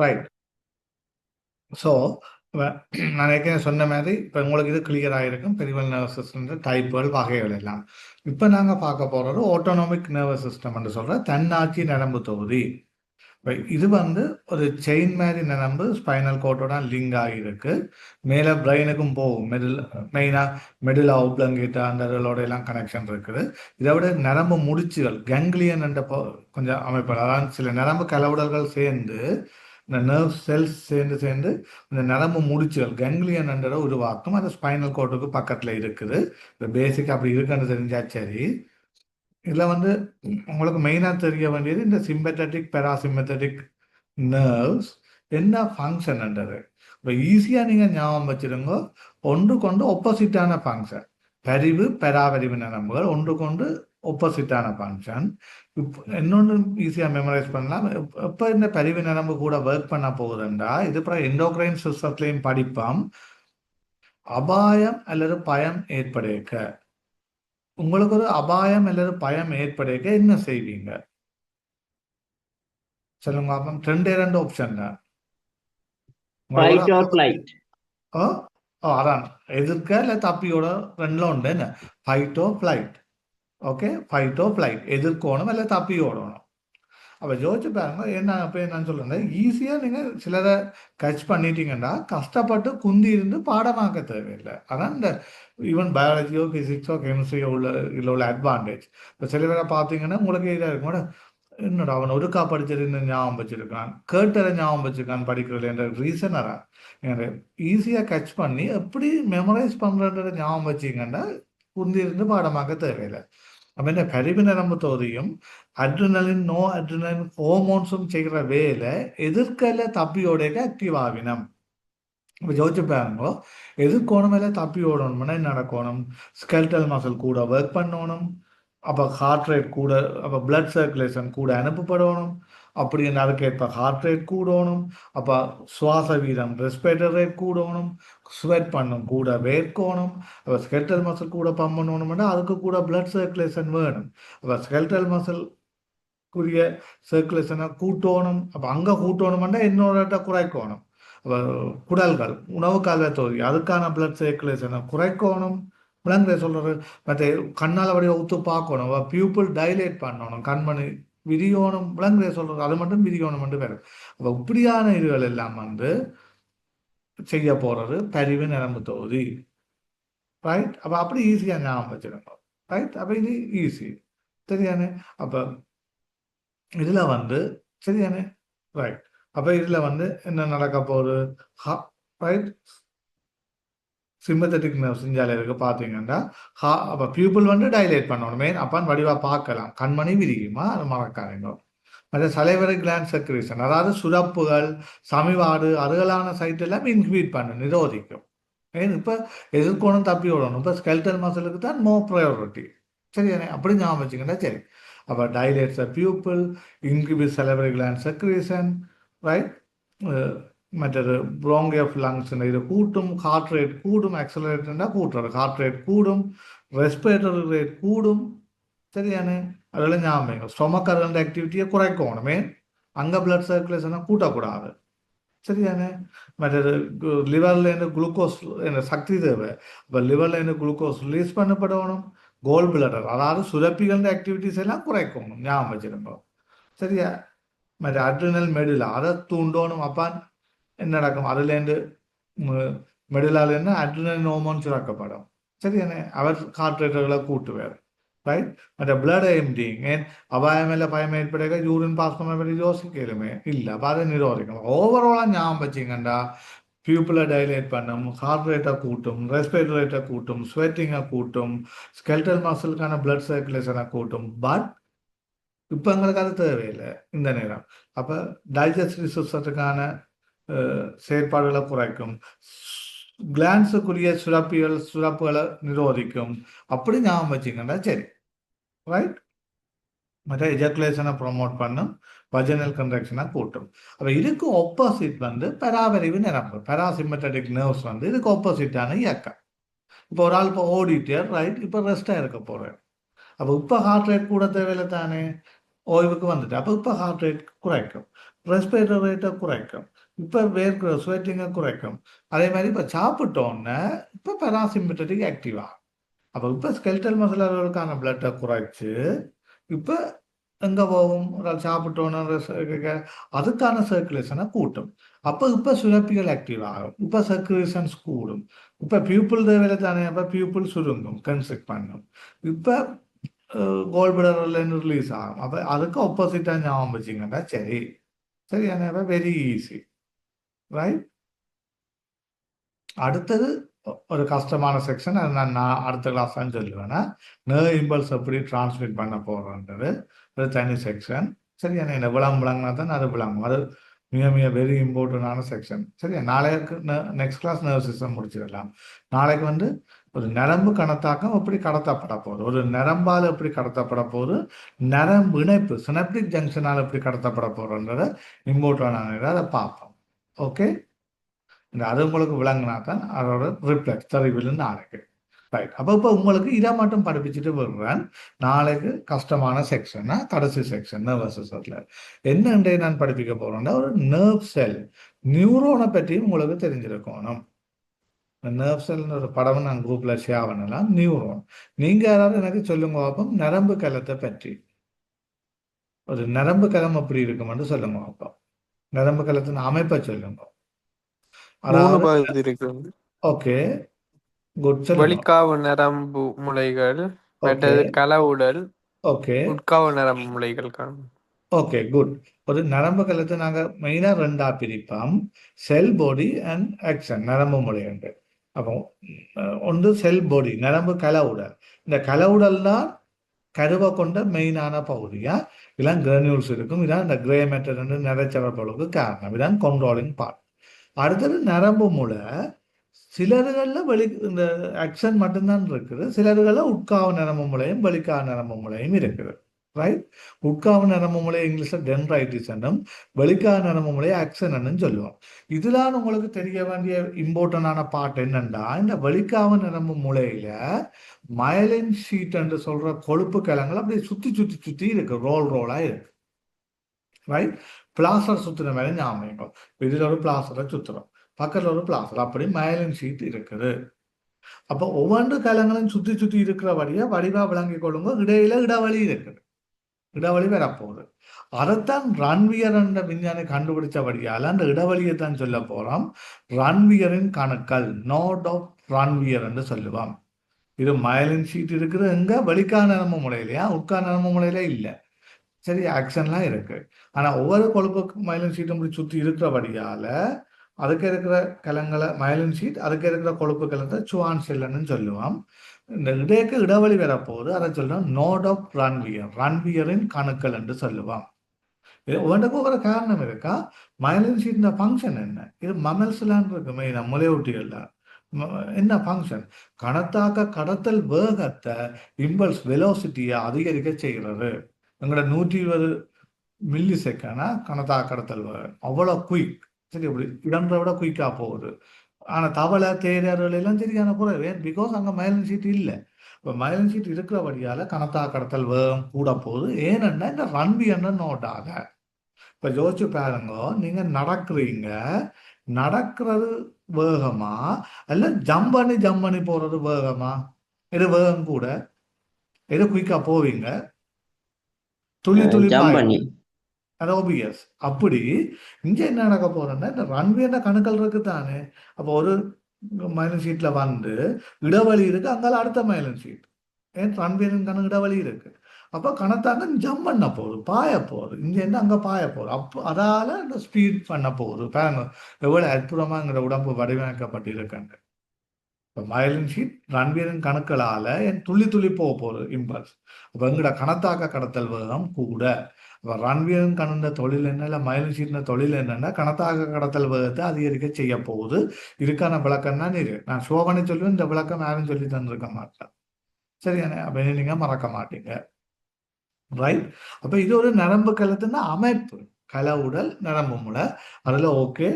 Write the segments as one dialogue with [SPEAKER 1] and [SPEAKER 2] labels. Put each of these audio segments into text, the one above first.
[SPEAKER 1] Right. So நான் ஏற்கனவே சொன்ன மாதிரி இப்போ உங்களுக்கு இது கிளியர் ஆகிருக்கும் பெரிவல் நர்வஸ் சிஸ்டம் டைப்புகள் வகைகள் எல்லாம். இப்போ நாங்கள் பார்க்க போகிறது ஆட்டோனாமிக் நர்வஸ் சிஸ்டம்னு சொல்கிற தன்னாட்சி நரம்பு தொகுதி. இப்போ இது ஒரு செயின் மாதிரி நரம்பு ஸ்பைனல் கோட்டோட லிங்க் ஆகியிருக்கு. மேலே பிரெயினுக்கும் போகும். மெயினாக மெடுலா ஒப்ளங்கேட்டா அந்த இதோட எல்லாம் கனெக்ஷன் இருக்குது. இதை விட நரம்பு முடிச்சுகள் கேங்க்லியன் என்ற கொஞ்சம் அமைப்புகள், அதாவது சில நரம்பு கலவுடல்கள் சேர்ந்து இந்த நர்வ் செல்ஸ் சேர்ந்து சேர்ந்து இந்த நரம்பு முடிச்சுகள் கேங்க்லியன் என்ற உருவாக்கும். அது ஸ்பைனல் கோட்டுக்கு பக்கத்தில் இருக்குது. இந்த பேசிக் அப்படி இருக்குன்னு தெரிஞ்சா சரி. இதில் உங்களுக்கு மெயினாக தெரிய வேண்டியது இந்த சிம்பத்தட்டிக் பெராசிம்பத்தட்டிக் நர்வ்ஸ் என்ன ஃபங்க்ஷன்ன்றது. இப்போ ஈஸியாக நீங்கள் ஞாபகம் வச்சுருங்க. ஒன்று கொண்டு ஒப்போசிட்டான ஃபங்க்ஷன். பரிவு பெராவரிவு நரம்புகள் ஒன்று கொண்டு ஒப்போசிட்டான ஃபங்க்ஷன். இப்போ இன்னொன்று ஈஸியாக மெமரைஸ் பண்ணலாம். எப்போ இந்த பரிவு நரம்பு கூட ஒர்க் பண்ண போகுதுண்டா இது அப்புறம் எண்டோக்ரைன் சிஸ்டத்துலையும் படிப்போம். அபாயம் அல்லது பயம் ஏற்படுக்க, உங்களுக்கு ஒரு அபாயம் அல்லது பயம் ஏற்படுக்க என்ன செய்வீங்க சொல்லுங்க. அப்போ ரெண்டு ஆப்ஷன் தான் உங்களுக்கு.
[SPEAKER 2] Fight or flight.
[SPEAKER 1] ஓ ஓ அதான் எதிர்க்க இல்லை தப்பியோட ரெண்டுல உண்டு. என்ன ஃபைட்டோ ஃப்ளைட். ஓகே, ஃபைட்டோ ஃப்ளைட், எதிர்க்கோணும் இல்லை தப்பி ஓடணும். அப்போ யோசிச்சு பாருங்க. என்ன அப்போ என்னன்னு சொல்லுங்க, ஈஸியாக நீங்கள் சிலரை கட்ச் பண்ணிட்டீங்கன்னா கஷ்டப்பட்டு குந்தி இருந்து பாடமாக்க தேவையில்லை. அதான் இந்த ஈவன் பயாலஜியோ ஃபிசிக்ஸோ கெமிஸ்ட்ரியோ உள்ள அட்வான்டேஜ். இப்போ சில பேரை பார்த்தீங்கன்னா உங்களுக்கு இதாக இருக்கும், என்னடா அவன் ஒருக்கா படிச்சது இந்த ஞாபகம் வச்சிருக்கான், கேட்டதை ஞாபகம் வச்சிருக்கான் படிக்கிறது என்ற ரீசன் அதான். ஈஸியாக கட்ச் பண்ணி எப்படி மெமரைஸ் பண்ணுறத ஞாபகம் வச்சிங்கன்னா குந்தி இருந்து பாடமாக்க தேவையில்லை. அப்போ இந்த கருவி நரம்பு தொகுதியும் அட்ரினலின் நோ அட்ரினலின் ஹோமோன்ஸும் செய்கிற வேலை எதிர்க்கல தப்பியோட ஆக்டிவ் ஆகினம். இப்போ யோசிச்சு பாருங்க, எதிர்க்கோணம் மேலே தப்பி ஓடணும்னா என்ன நடக்கணும்? ஸ்கெல்டல் மசில் கூட ஒர்க் பண்ணணும். அப்போ ஹார்ட் ரேட் கூட, அப்போ பிளட் சர்க்குலேஷன் கூட அனுப்பப்படணும். அப்படி அதுக்கேற்ப ஹார்ட் ரேட் கூடணும். அப்போ சுவாச வீதம் ரெஸ்பிரேட்டர் ரேட் கூடணும். ஸ்வெட் பண்ணும் கூட வேர்க்கணும். அப்போ ஸ்கெல்டல் மசில் கூட பம்ப் பண்ணணும்னா அதுக்கு கூட பிளட் சர்க்குலேஷன் வேணும். அப்போ ஸ்கெல்டல் மசில்க்குரிய சர்க்குலேஷனை கூட்டணும். அப்போ அங்கே கூட்டணும்னா இன்னொரு குறைக்கணும். அப்போ குடல்கள் உணவு கால்வாய் தொகுதி அதுக்கான பிளட் சர்க்குலேஷனை குறைக்கணும். விலங்குகளை சொல்றது மற்ற கண்ணால் வடிவ ஊத்து பார்க்கணும். பியூப்பிள் டைலேட் பண்ணணும், கண்மணி விரியோணும். விலங்குகளை சொல்றது அது மட்டும் விரியோணும் வேறு. அப்போ இப்படியான இதுகள் எல்லாம் செய்ய போறது பரிவு நரம்பு தொகுதி. ரைட். அப்போ அப்படி ஈஸியாக ஞாபகம் வச்சிருக்கோம். ரைட். அப்போ இது ஈஸி. சரியானே? அப்போ இதில் சரியானே? ரைட். அப்போ இதில் என்ன நடக்க போகுது? ரைட். சிம்பத்தட்டிக் நர்வ் சிஞ்சால இருக்கு பார்த்தீங்கன்னா அப்போ பியூப்பிள் டைலேட் பண்ணணுமே அப்பான்னு வடிவாக பார்க்கலாம். கண்மணி விரியுமா அது மறக்காதீங்க. மற்ற சலைவரை கிளாண்ட் செக்ரேஷன், அதாவது சுரப்புகள் சமிவாடு அதுகளான சைட் எல்லாம் இன்ஹிபிட் பண்ண நிரோதிக்கும். ஏன் இப்போ எதிர்கோணம் தப்பி விடணும். இப்போ ஸ்கெல்டல் மசிலுக்கு தான் மோ ப்ரையாரிட்டி. சரியானே? அப்படி ஞாபகம் வச்சுக்கிட்டா சரி. அப்போ dilates pupil, inhibit salivary gland secretion. Right. மற்றது ப்ரோங்கி ஆஃப் லங்ஸ் இது கூட்டும். ஹார்ட் ரேட் கூடும். ஆக்சலரேட்டர்னா கூட்டுறது. ஹார்ட் ரேட் கூடும். ரெஸ்பிரேட்டரி ரேட் கூடும். சரியானே? அதெல்லாம் ஞாபகம். ஸ்டொமக் அதோட ஆக்டிவிட்டியை குறைக்கணுமே. அங்கே பிளட் சர்க்குலேஷனை கூட்டக்கூடாது. சரியானே? மற்றது லிவர்லேருந்து குளுக்கோஸ் சக்தி தேவை. இப்போ லிவர்லேருந்து குளுக்கோஸ் ரிலீஸ் பண்ணப்படணும். கோல் பிளடர் அதாவது சுரப்பிகள ஆக்டிவிட்டிஸ் எல்லாம் குறைக்கணும். ஞாபகம் வச்சிருக்கோம். சரியா? மற்ற அட்ரினல் மெடுலா அதை தூண்டணும். அப்பா என்ன நடக்கும்? அதுலேருந்து மெடுலாலேருந்து அட்ரினல் ஹார்மோன் சுரக்கப்படும். சரியானே? அவர் ஹார்ட் ரேட்டுகளை கூட்டுவார். ரைட். மற்ற பிளட் எம்டிங் ஏன் அபாயமில்லை பயம் ஏற்படுக யூரின் பாஸ் பண்ண பற்றி யோசிக்கலுமே இல்லை. அப்போ அதை நிரோதிக்கணும். ஓவராலாக ஞாபகம் வச்சிங்கன்னா பியூப்பிளை டைலேட் பண்ணும், ஹார்ட் ரேட்டை கூட்டும், ரெஸ்பிரேட்டரி ரேட்டை கூட்டும், ஸ்வெட்டிங்கை கூட்டும், ஸ்கெல்டல் மசிலுக்கான பிளட் சர்க்குலேஷனை கூட்டும். பட் இப்போ எங்களுக்கு அது தேவையில்லை இந்த நேரம். அப்போ டைஜஸ்டிவ் சிஸ்டத்துக்கான செயற்பாடுகளை குறைக்கும். கிளான்ஸுக்குரிய சுரப்புகளை நிரோதிக்கும். அப்படி ஞாபகம் வச்சிங்கன்னா சரி. ரைட். மற்ற எஜாக்குலேஷனை ப்ரொமோட் பண்ணும். வஜனல் கன்ட்ராக்ஷனை கூட்டும். அப்போ இதுக்கு ஆப்போசிட் பெராவரிவு நரம்பு பெராசிம்பத்தட்டிக் நர்வ்ஸ் இதுக்கு ஆப்போசிட்டான இயக்கம். இப்போ ஒரு ஆள் இப்போ ஓடிட்டார். ரைட். இப்போ ரெஸ்டாக இருக்க போகிறார். அப்போ இப்போ ஹார்ட் ரேட் கூட தேவையில்லை தானே. ஓய்வுக்கு வந்துட்டு அப்போ இப்போ ஹார்ட் ரேட் குறைக்கும், ரெஸ்பிரேட்டரி ரேட்டை குறைக்கும், இப்போ வேர்க்கிற ஸ்வெட்டிங்கை குறைக்கும். அதே மாதிரி இப்போ சாப்பிட்டோன்னே இப்போ பெராசிம்பட்டடிக் ஆக்டிவ் ஆகும். அப்போ இப்போ ஸ்கெல்டல் மசிலர்களுக்கான பிளட்டை குறைச்சு இப்போ எங்கே போகும், ஒரு ஆள் சாப்பிட்டோன்னு அதுக்கான சர்க்குலேஷனை கூட்டும். அப்போ இப்போ சுரப்பிகள் ஆக்டிவ் ஆகும், இப்போ சர்க்குலேஷன்ஸ் கூடும், இப்போ பியூப்பிள் தேவையில்லை தானே, அப்போ பியூப்பிள் சுருங்கும், கன்ஸ்ட்ரிக்ட் பண்ணும், இப்போ கோல் பிளடர்லேருந்து ரிலீஸ் ஆகும். அப்போ அதுக்கு ஆப்போசிட்டாக ஞாபகம் வச்சிங்கன்னா சரி சரியான வெரி ஈஸி, ரைட். அடுத்தது ஒரு கஷ்டமான செக்ஷன், அது நான் அடுத்த கிளாஸ் தான் சொல்லுவேன்னா நர்வ் இம்பல்ஸ் எப்படி டிரான்ஸ்மிட் பண்ண போகிறோன்றது ஒரு தனி செக்ஷன். சரியா, என்ன விளங்கினா தான் அது விளங்கும். அது மிக மிக வெரி இம்பார்ட்டண்டான செக்ஷன். சரியா, நாளைக்கு நெக்ஸ்ட் கிளாஸ் நர்வ் சிஸ்டம் முடிச்சிடலாம். நாளைக்கு வந்து ஒரு நரம்பு கணத்தாக்கம் எப்படி கடத்தப்பட போகுது, ஒரு நரம்பால் எப்படி கடத்தப்பட போகுது, நரம்பு இணைப்பு சினப்டிக் ஜங்ஷனால் எப்படி கடத்தப்பட போகிறோன்றதை இம்பார்ட்டண்டான அதை பார்ப்போம். ஓகே, அது உங்களுக்கு விளங்கினா தான் அதோட ரிப்ளெக்ட் தெரிவில்னு நாளைக்கு. ரைட், அப்போ இப்போ உங்களுக்கு இதை மட்டும் படிப்பிச்சுட்டு வருவேன். நாளைக்கு கஷ்டமான செக்ஷன்னா கடைசி செக்ஷன் நர்வஸ் சிஸ்டத்தில் என்னன்றே நான் படிப்பிக்க போகிறேன்னா ஒரு நர்வ் செல் நியூரோனை பற்றியும் உங்களுக்கு தெரிஞ்சிருக்கணும். நர்வ் செல்னு ஒரு படம் நான் குரூப்பில் ஷேர் பண்ணலாம். நியூரோன் நீங்கள் யாராவது எனக்கு சொல்லுங்க பார்ப்போம், நரம்பு கலத்தை பற்றி. ஒரு நரம்பு கலம் எப்படி இருக்குமென்று சொல்லுங்க பார்ப்போம். நரம்பு கலத்தின் அமைப்பை சொல்லுங்க.
[SPEAKER 2] 3
[SPEAKER 1] அதாவது
[SPEAKER 2] பகுதி இருக்குது.
[SPEAKER 1] ஓகே, குட், சொல்லுங்க.
[SPEAKER 2] வெளிக்காவு நரம்பு முளைகள்,
[SPEAKER 1] ஓகே
[SPEAKER 2] மற்றது கலவுடல்,
[SPEAKER 1] ஓகே
[SPEAKER 2] உட்காவு நரம்பு முளைகள் காணும்.
[SPEAKER 1] Okay good. ஒரு நரம்பு கலத்தை நாங்கள் மெயினாக ரெண்டா பிரிப்போம், செல் பாடி அண்ட் ஆக்ஷன் நரம்பு முளையுண்டு. அப்போ ஒன்று செல் பாடி நரம்பு கலவுடல். இந்த கலவுடல் தான் கருவை கொண்ட மெயினான பகுதியா, இதெல்லாம் கிரானியூல்ஸ் இருக்கும், இதான் இந்த கிரே மேட்டர் நிறைச்சவர்களுக்கு காரணம், இதான் கண்ட்ரோலிங் பார்ட். அடுத்தது நரம்பு மூளை. சிலர்களில் இந்த ஆக்ஷன் மட்டும்தான் இருக்குது, சிலர்களில் உட்காவு நரம்பு மூளையும் வெளிக்காக நரம்பு மூளையும் இருக்குது. ரைட், உட்காவு நரம்பு மூளை இங்கிலீஷில் டென்ரைட்டிஸ் என்னும், வெளிக்காக நரம்பு மூளையை ஆக்ஷன் சொல்லுவோம். இதுதான் உங்களுக்கு தெரிய வேண்டிய இம்பார்ட்டண்டான பார்ட் என்னன்னா, இந்த வெளிக்காவு நரம்பு மூளையில மயலின் ஷீட் என்று சொல்ற கொழுப்பு கிழங்குகள் அப்படியே சுத்தி சுத்தி சுத்தி இருக்கு, ரோல் ரோலா இருக்கு. ரைட், பிளாஸ்டர் சுத்தின மேலே ஞாபகம், இதுல ஒரு பிளாஸ்டரை சுத்துறோம், பக்கத்தில் ஒரு பிளாஸ்டர், அப்படி மயலின் ஷீட் இருக்குது. அப்போ ஒவ்வொரு கலங்களும் சுத்தி சுத்தி இருக்கிறபடியா வடிவா விளங்கி கொள்ளுங்க, இடையில இடவழி இருக்குது, இடவழி வரப்போகுது. அதைத்தான் ரன்வியர் என்ற விஞ்ஞானி கண்டுபிடிச்சபடியால் அந்த இடவழியை தான் சொல்ல போறோம் ரன்வியரின் கணுக்கள், நோட் ஆஃப் ரன்வியர் என்று சொல்லுவோம். இது மயலின் ஷீட் இருக்குது எங்க, வெளிக்கான நரம்பு முறையிலையா, உட்கார் நரம்பு முறையில இல்லை. சரி, ஆக்ஷன்லாம் இருக்கு. ஆனா ஒவ்வொரு கொழுப்பு மயலின் ஷீட்டும் இப்படி சுத்தி இருக்கிறபடியால அதுக்கு இருக்கிற கலங்களை மயலின் ஷீட், அதுக்கு இருக்கிற கொழுப்பு கலத்தை சுவான் செல்லுன்னு சொல்லுவோம். இந்த இடைக்கு இடவழி வரப்போகுது, அதை சொல்றோம் நோட் ஆஃப் ரன்வியர், ரன்வியரின் கணுக்கள் என்று சொல்லுவோம். இது ஒவ்வொன்றுக்கும் ஒவ்வொரு காரணம் இருக்கா. மயலின் ஷீட் ஃபங்க்ஷன் என்ன, இது மமல்ஸ்லாம் இருக்கு மெயினா முளையூட்டிகள்ல என்ன ஃபங்க்ஷன், கணத்தாக்க கடத்தல் வேகத்தை இம்பல்ஸ் வெலோசிட்டியை அதிகரிக்க செய்கிறது. எங்களோட 120 மில்லி செகண்டா கணத்தா கடத்தல் வேகம் அவ்வளோ குயிக். சரி, அப்படி இடம்ன்ற விட குயிக்காக போகுது. ஆனால் தவளை தேரர்கள் எல்லாம் சரியான குறைவு, ஏன், பிகாஸ் அங்கே மயலின் ஷீட் இல்லை. இப்போ மயலின் ஷீட் இருக்கிறபடியால் கணத்தா கடத்தல் வேகம் கூட போகுது. ஏனென்னா இந்த ரன்வி என்ன நோட்டாக. இப்போ யோசிச்சு பாருங்க, நீங்கள் நடக்கிறீங்க, நடக்கிறது வேகமா அல்ல ஜம்ப் பண்ணி போகிறது வேகமா, எது வேகம் கூட, எது குயிக்காக போவீங்க, துள்ளி துள்ளி
[SPEAKER 3] ஜம்ப்
[SPEAKER 1] பாய,
[SPEAKER 3] பண்ணி.
[SPEAKER 1] அது ஓபிஎஸ். அப்படி இங்க என்ன நடக்க போறேன்னா, இந்த ரன்வேன கணுக்கள் இருக்கு தானே. அப்போ ஒரு மைலன் ஷீட்ல வந்து இடவழி இருக்கு, அங்கால அடுத்த மைலன் ஷீட், ஏன் ரன்வேன் கணக்கு இடவழி இருக்கு. அப்போ கணத்தாங்க ஜம்ப் பண்ண போகுது, பாய போகுது, இங்க என்ன அங்க பாய போகுது. அப்போ அதால இந்த ஸ்பீட் பண்ண போகுது. பாருங்க எவ்வளவு அற்புதமாங்கிற உடம்பு வடிவமைக்கப்பட்டிருக்காங்க. இப்போ மயலின் ஷீட் ரன்வீரின் கணுக்களால என் துள்ளி துள்ளி போக போகுது இம்பல்ஸ். அப்போ எங்கட கணத்தாக்க கடத்தல் வேகம் கூட. இப்போ ரன்வீரின் கணுந்த தொழில் என்ன, இல்லை மயலின் ஷீட்ன தொழில் என்னன்னா கணத்தாக்க கடத்தல் வேகத்தை அதிகரிக்க செய்ய போகுது. இதுக்கான விளக்கம் தான் இது. நான் ஷோகனை சொல்லுவேன், இந்த விளக்கம் யாரும் சொல்லி தந்திருக்க மாட்டேன். சரியானே, அப்போ நீங்க மறக்க மாட்டீங்க. ரைட், அப்போ இது ஒரு நரம்பு கலத்தின் அமைப்பு, கல உடல் நரம்பு முறை. அதில் ஓகே,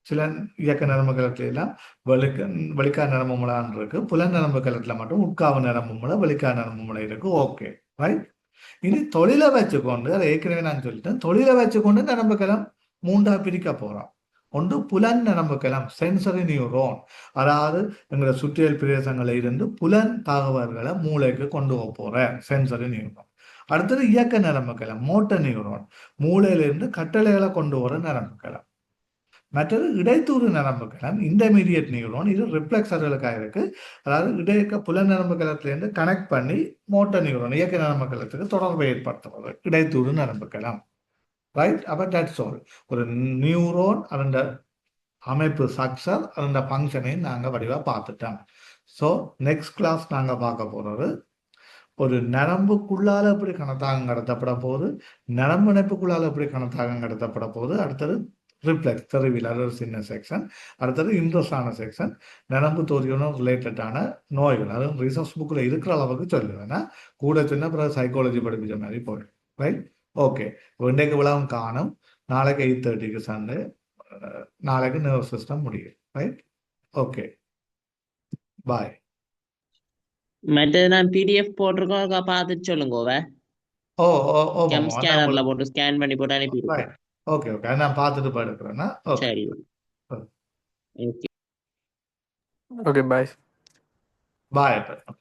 [SPEAKER 1] சில இயக்க நரம்பு கலத்துல எல்லாம் வெளிக்கா நரம்பு முளைன்னு இருக்கு, புல நரம்பு கலத்துல மட்டும் உட்காவு நரம்பு முளை வெளிக்கா நரம்பு முளை இருக்கு. Okay right. இனி தொழிலை வச்சுக்கொண்டு அதை ஏற்கனவே நான் சொல்லிட்டேன், தொழிலை வச்சுக்கொண்டு நரம்புகளம் மூன்றா பிரிக்க போறோம். ஒன்று புலன் நரம்புகளம், சென்சரி நியூரோன், அதாவது எங்களை சுற்றியல் பிரதேசங்களில் இருந்து புலன் தகவல்களை மூளைக்கு கொண்டு போக போற சென்சரி நியூரோன். அடுத்தது இயக்க நரம்புகளம், மோட்டர் நியூரோன், மூளையிலிருந்து கட்டளைகளை கொண்டு வர நரம்புகளம். மற்றது இடைத்தூறு நரம்புகளம், இன்டர்மீடியட் நியூரோன், இது ரிஃப்ளெக்ஸர்களுக்காக இருக்கு. அதாவது இடையக்க புல நரம்புகளத்திலிருந்து கனெக்ட் பண்ணி மோட்டர் நியூரோன், இயக்க நரம்புகளத்துக்கு தொடர்பை ஏற்படுத்துவது இடைத்தூறு நரம்புகளம். ரைட்? அப்ப தட்ஸ் ஆல். ஒரு நியூரோன் அதோட அமைப்பு ஸ்ட்ரக்சர், அதோட ஃபங்க்ஷனையும் நாங்கள் வடிவாக பார்த்துட்டோம். ஸோ நெக்ஸ்ட் கிளாஸ் நாங்கள் பார்க்க போகிறது ஒரு நரம்புக்குள்ளால எப்படி கணத்தாகம் கடத்தப்பட போகுது, நரம்பு இணைப்புக்குள்ளால எப்படி கணத்தாகம் கடத்தப்பட போகுது, அடுத்தது ரிப்ளெக்ஸ் தெருவில், அது ஒரு சின்ன செக்ஷன். அடுத்தது இன்ட்ரெஸ்டான செக்ஷன், நரம்பு தோல்வியுடன் ரிலேட்டடான நோய்கள், அதுவும் ரிசர்ச் புக்கில் இருக்கிற அளவுக்கு சொல்லுவேன்னா கூட சின்ன பிறகு சைக்காலஜி படிப்பிச்ச மாதிரி போயிடும். ரைட்? ஓகே. இன்றைக்கு விழாவும் காணும், நாளைக்கு 8:30க்கு சண்டே, நாளைக்கு நர்வஸ் சிஸ்டம் முடியும். ரைட்? ஓகே, பாய்.
[SPEAKER 3] மற்றது நான் பிடிஎஃப் போட்டிருக்கோம், பார்த்துட்டு சொல்லுங்க.
[SPEAKER 1] ஓ ஓ ஓ
[SPEAKER 3] கெம்
[SPEAKER 1] மாமா, நான்
[SPEAKER 3] ஸ்கேனர்ல போட்டு ஸ்கேன் பண்ணி போட்டு அனுப்பிடுங்க.
[SPEAKER 1] ரைட். ஓகே ஓகே, நான் பார்த்துட்டு போயிருக்கிறேன்னா ஓகே.
[SPEAKER 3] சரி, ஓகே.
[SPEAKER 2] Okay bye.
[SPEAKER 1] பாய்.